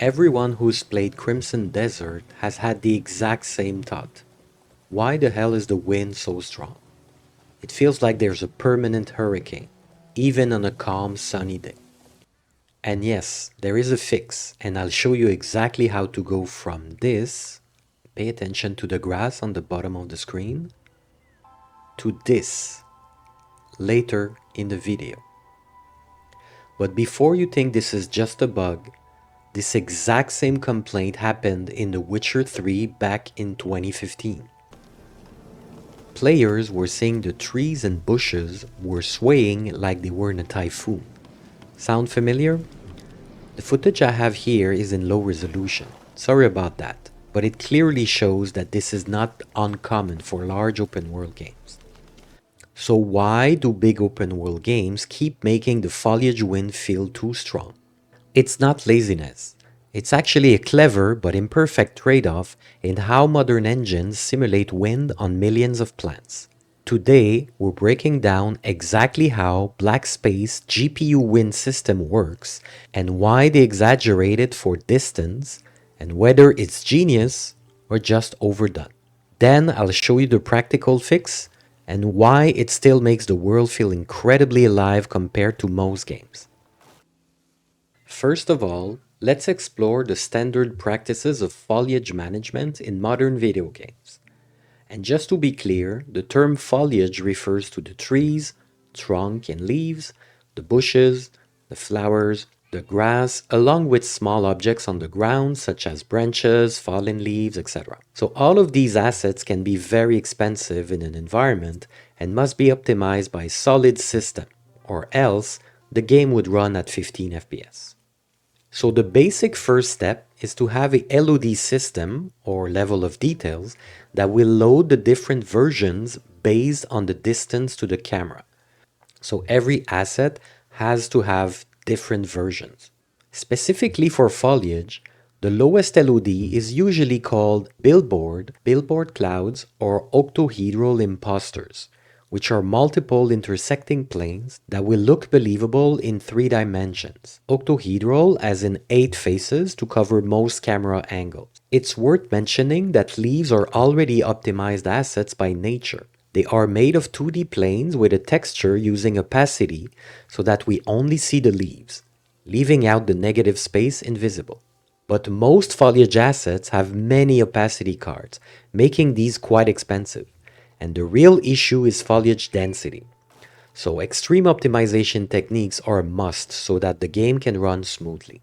Everyone who's played Crimson Desert has had the exact same thought. Why the hell is the wind so strong? It feels like there's a permanent hurricane, even on a calm, sunny day. And yes, there is a fix, and I'll show you exactly how to go from this, pay attention to the grass on the bottom of the screen, to this, later in the video. But before you think this is just a bug, this exact same complaint happened in The Witcher 3 back in 2015. Players were saying the trees and bushes were swaying like they were in a typhoon. Sound familiar? The footage I have here is in low resolution. Sorry about that, but it clearly shows that this is not uncommon for large open world games. So why do big open world games keep making the foliage wind feel too strong? It's not laziness. It's actually a clever but imperfect trade-off in how modern engines simulate wind on millions of plants. Today, we're breaking down exactly how BlackSpace GPU wind system works and why they exaggerate it for distance and whether it's genius or just overdone. Then I'll show you the practical fix and why it still makes the world feel incredibly alive compared to most games. First of all, let's explore the standard practices of foliage management in modern video games. And just to be clear, the term foliage refers to the trees, trunk and leaves, the bushes, the flowers, the grass, along with small objects on the ground such as branches, fallen leaves, etc. So all of these assets can be very expensive in an environment and must be optimized by a solid system, or else the game would run at 15 FPS. So the basic first step is to have a LOD system, or level of details, that will load the different versions based on the distance to the camera. So every asset has to have different versions. Specifically for foliage, the lowest LOD is usually called billboard clouds, or octohedral imposters, which are multiple intersecting planes that will look believable in 3 dimensions. Octohedral as in 8 faces to cover most camera angles. It's worth mentioning that leaves are already optimized assets by nature. They are made of 2D planes with a texture using opacity so that we only see the leaves, leaving out the negative space invisible. But most foliage assets have many opacity cards, making these quite expensive. And the real issue is foliage density. So extreme optimization techniques are a must so that the game can run smoothly.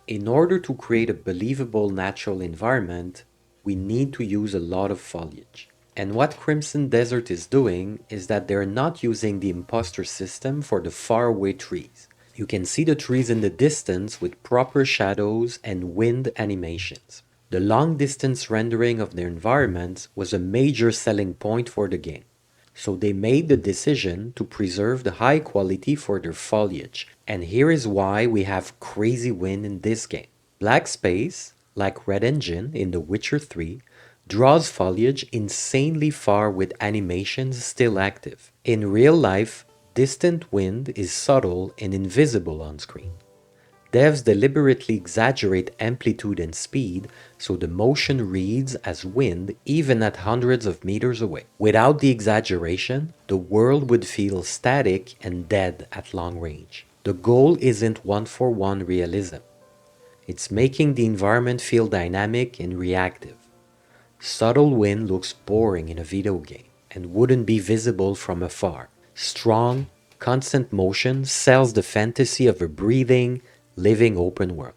In order to create a believable natural environment, we need to use a lot of foliage. And what Crimson Desert is doing is that they're not using the imposter system for the faraway trees. You can see the trees in the distance with proper shadows and wind animations. The long-distance rendering of their environments was a major selling point for the game. So they made the decision to preserve the high quality for their foliage. And here is why we have crazy wind in this game. BlackSpace, like Red Engine in The Witcher 3, draws foliage insanely far with animations still active. In real life, distant wind is subtle and invisible on screen. Devs deliberately exaggerate amplitude and speed so the motion reads as wind even at hundreds of meters away. Without the exaggeration, the world would feel static and dead at long range. The goal isn't one-for-one realism. It's making the environment feel dynamic and reactive. Subtle wind looks boring in a video game and wouldn't be visible from afar. Strong, constant motion sells the fantasy of a breathing, living open world.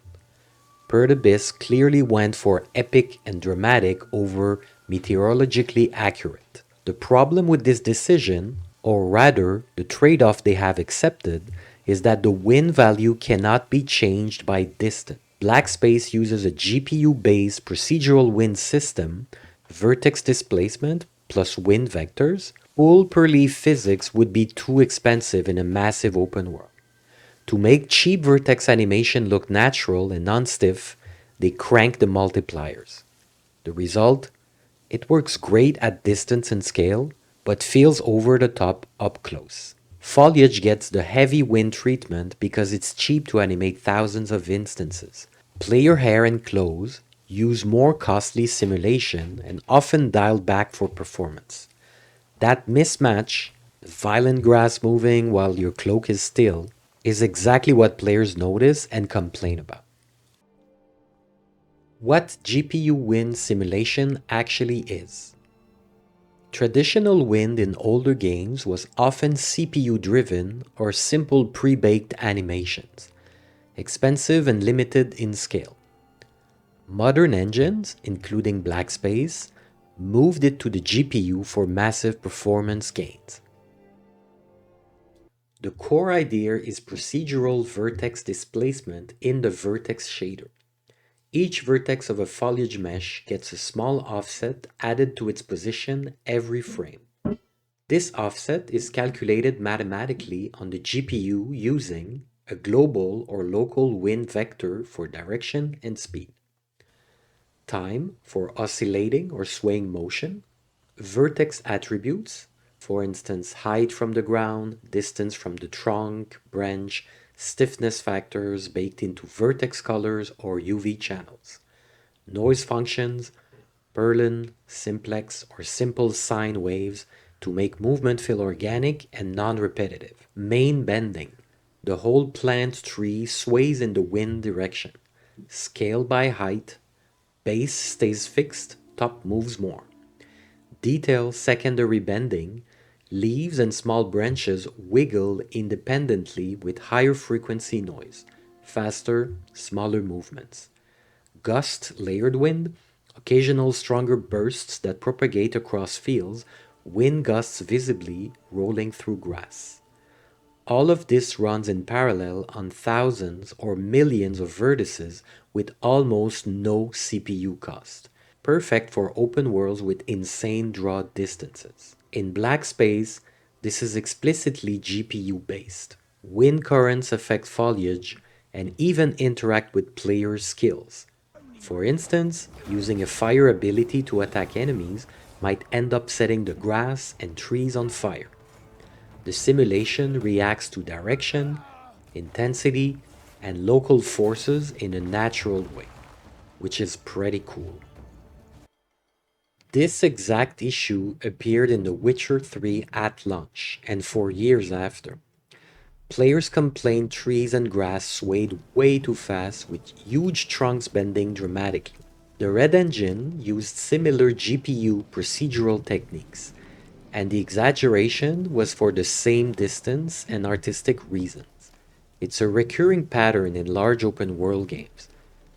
Bird Abyss clearly went for epic and dramatic over meteorologically accurate. The problem with this decision, or rather the trade-off they have accepted, is that the wind value cannot be changed by distance. BlackSpace uses a GPU-based procedural wind system, vertex displacement plus wind vectors. Full per leaf physics would be too expensive in a massive open world. To make cheap vertex animation look natural and non-stiff, they crank the multipliers. The result? It works great at distance and scale, but feels over the top up close. Foliage gets the heavy wind treatment because it's cheap to animate thousands of instances. Player hair and clothes use more costly simulation and often dialed back for performance. That mismatch, the violent grass moving while your cloak is still, is exactly what players notice and complain about. What GPU wind simulation actually is. Traditional wind in older games was often CPU driven or simple pre-baked animations, expensive and limited in scale. Modern engines, including BlackSpace, moved it to the GPU for massive performance gains. The core idea is procedural vertex displacement in the vertex shader. Each vertex of a foliage mesh gets a small offset added to its position every frame. This offset is calculated mathematically on the GPU using a global or local wind vector for direction and speed, time for oscillating or swaying motion, vertex attributes, for instance, height from the ground, distance from the trunk, branch, stiffness factors baked into vertex colors or UV channels, noise functions, Berlin, simplex, or simple sine waves to make movement feel organic and non-repetitive. Main bending. The whole plant tree sways in the wind direction. Scale by height. Base stays fixed, top moves more. Detail secondary bending. Leaves and small branches wiggle independently with higher frequency noise. Faster, smaller movements. Gust layered wind, occasional stronger bursts that propagate across fields, wind gusts visibly rolling through grass. All of this runs in parallel on thousands or millions of vertices with almost no CPU cost. Perfect for open worlds with insane draw distances. In BlackSpace, this is explicitly GPU based. Wind currents affect foliage and even interact with players' skills. For instance, using a fire ability to attack enemies might end up setting the grass and trees on fire. The simulation reacts to direction, intensity, and local forces in a natural way, which is pretty cool. This exact issue appeared in The Witcher 3 at launch and for years after. Players complained trees and grass swayed way too fast with huge trunks bending dramatically. The Red Engine used similar GPU procedural techniques, and the exaggeration was for the same distance and artistic reasons. It's a recurring pattern in large open world games.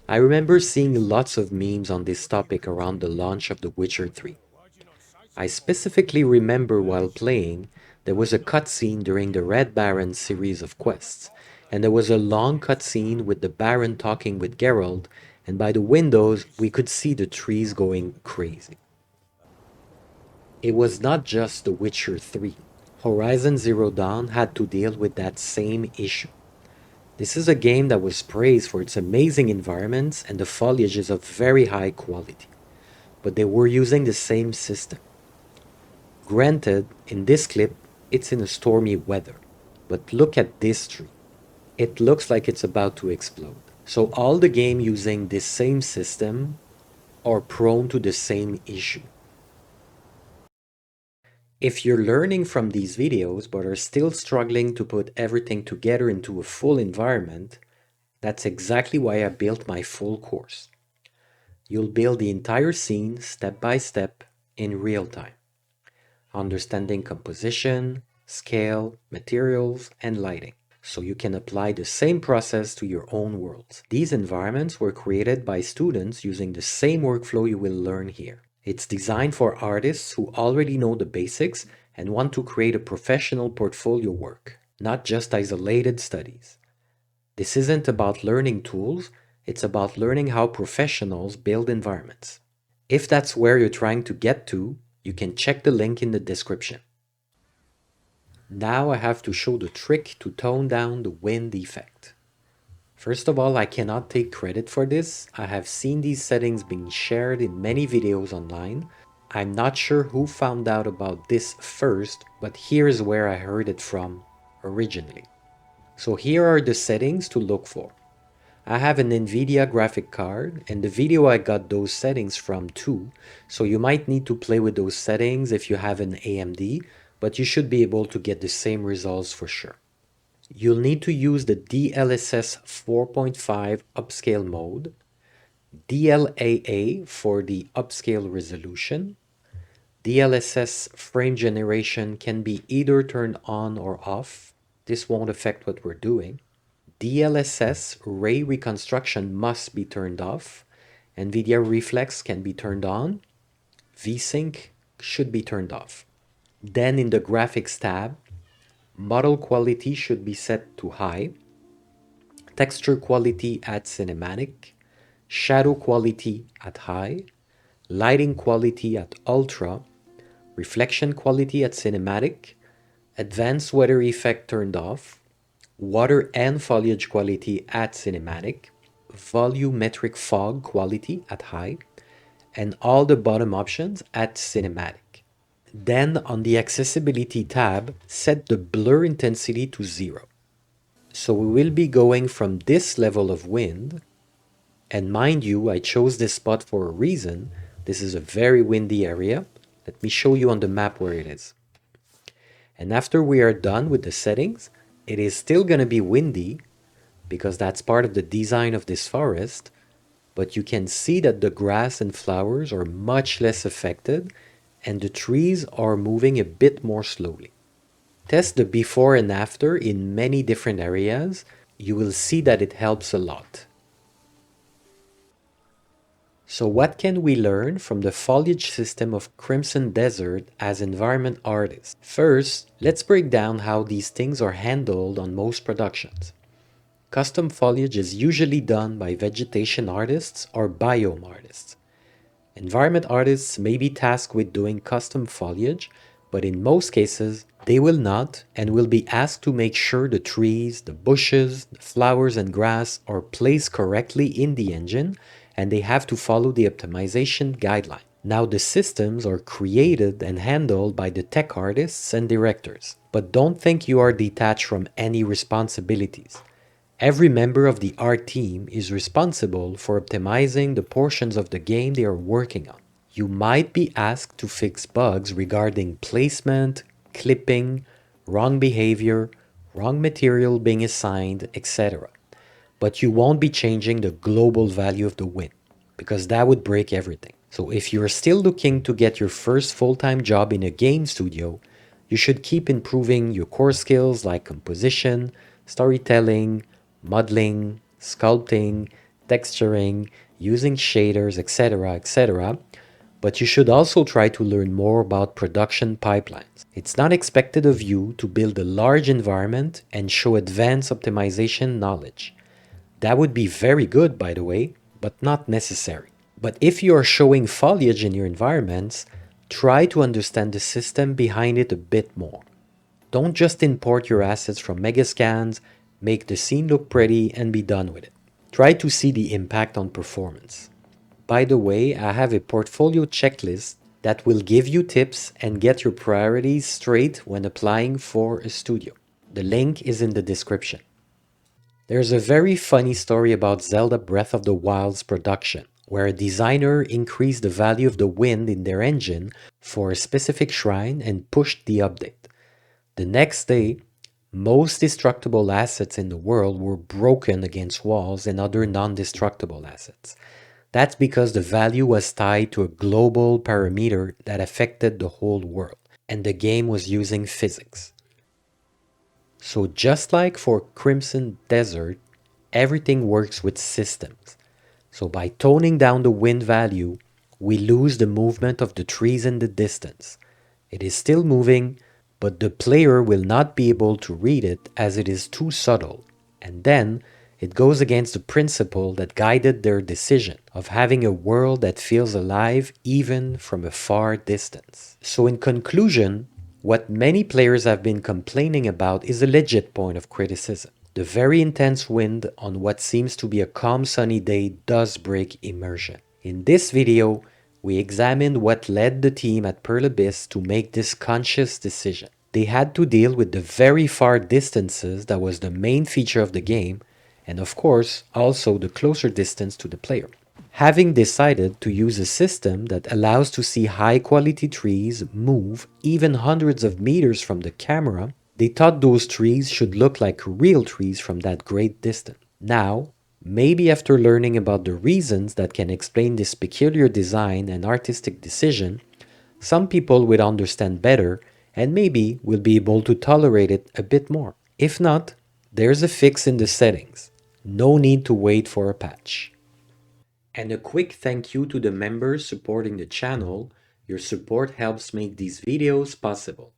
I remember seeing lots of memes on this topic around the launch of The Witcher 3. I specifically remember while playing, there was a cutscene during the Red Baron series of quests, and there was a long cutscene with the Baron talking with Geralt, and by the windows we could see the trees going crazy. It was not just The Witcher 3. Horizon Zero Dawn had to deal with that same issue. This is a game that was praised for its amazing environments and the foliage is of very high quality, but they were using the same system. Granted, in this clip, it's in a stormy weather, but look at this tree. It looks like it's about to explode. So all the game using this same system are prone to the same issue. If you're learning from these videos but are still struggling to put everything together into a full environment, that's exactly why I built my full course. You'll build the entire scene step by step in real time, understanding composition, scale, materials, and lighting, so you can apply the same process to your own worlds. These environments were created by students using the same workflow you will learn here. It's designed for artists who already know the basics and want to create a professional portfolio work, not just isolated studies. This isn't about learning tools, it's about learning how professionals build environments. If that's where you're trying to get to, you can check the link in the description. Now I have to show the trick to tone down the wind effect. First of all, I cannot take credit for this. I have seen these settings being shared in many videos online. I'm not sure who found out about this first, but here's where I heard it from originally. So here are the settings to look for. I have an NVIDIA graphic card, and the video I got those settings from too, so you might need to play with those settings if you have an AMD, but you should be able to get the same results for sure. You'll need to use the DLSS 4.5 upscale mode, DLAA for the upscale resolution. DLSS frame generation can be either turned on or off. This won't affect what we're doing. DLSS ray reconstruction must be turned off. NVIDIA Reflex can be turned on. VSync should be turned off. Then in the graphics tab, model quality should be set to high. Texture quality at cinematic. Shadow quality at high. Lighting quality at ultra. Reflection quality at cinematic. Advanced weather effect turned off. Water and foliage quality at cinematic, volumetric fog quality at high, and all the bottom options at cinematic. Then on the accessibility tab, set the blur intensity to 0. So we will be going from this level of wind, and mind you, I chose this spot for a reason. This is a very windy area. Let me show you on the map where it is. And after we are done with the settings, it is still going to be windy because that's part of the design of this forest, but you can see that the grass and flowers are much less affected and the trees are moving a bit more slowly. Test the before and after in many different areas. You will see that it helps a lot. So what can we learn from the foliage system of Crimson Desert as environment artists? First, let's break down how these things are handled on most productions. Custom foliage is usually done by vegetation artists or biome artists. Environment artists may be tasked with doing custom foliage, but in most cases, they will not and will be asked to make sure the trees, the bushes, the flowers and grass are placed correctly in the engine, and they have to follow the optimization guideline. Now the systems are created and handled by the tech artists and directors, but don't think you are detached from any responsibilities. Every member of the art team is responsible for optimizing the portions of the game they are working on. You might be asked to fix bugs regarding placement, clipping, wrong behavior, wrong material being assigned, etc. But you won't be changing the global value of the wind, because that would break everything. So if you're still looking to get your first full-time job in a game studio, you should keep improving your core skills like composition, storytelling, modeling, sculpting, texturing, using shaders, etc., etc. But you should also try to learn more about production pipelines. It's not expected of you to build a large environment and show advanced optimization knowledge. That would be very good, by the way, but not necessary. But if you are showing foliage in your environments, try to understand the system behind it a bit more. Don't just import your assets from Megascans, make the scene look pretty, and be done with it. Try to see the impact on performance. By the way, I have a portfolio checklist that will give you tips and get your priorities straight when applying for a studio. The link is in the description. There's a very funny story about Zelda Breath of the Wild's production, where a designer increased the value of the wind in their engine for a specific shrine and pushed the update. The next day, most destructible assets in the world were broken against walls and other non-destructible assets. That's because the value was tied to a global parameter that affected the whole world, and the game was using physics. So just like for Crimson Desert, everything works with systems. So by toning down the wind value, we lose the movement of the trees in the distance. It is still moving, but the player will not be able to read it as it is too subtle. And then it goes against the principle that guided their decision of having a world that feels alive even from a far distance. So in conclusion, what many players have been complaining about is a legit point of criticism. The very intense wind on what seems to be a calm sunny day does break immersion. In this video, we examined what led the team at Pearl Abyss to make this conscious decision. They had to deal with the very far distances that was the main feature of the game, and of course, also the closer distance to the player. Having decided to use a system that allows to see high-quality trees move even hundreds of meters from the camera, they thought those trees should look like real trees from that great distance. Now, maybe after learning about the reasons that can explain this peculiar design and artistic decision, some people will understand better and maybe will be able to tolerate it a bit more. If not, there's a fix in the settings. No need to wait for a patch. And a quick thank you to the members supporting the channel. Your support helps make these videos possible.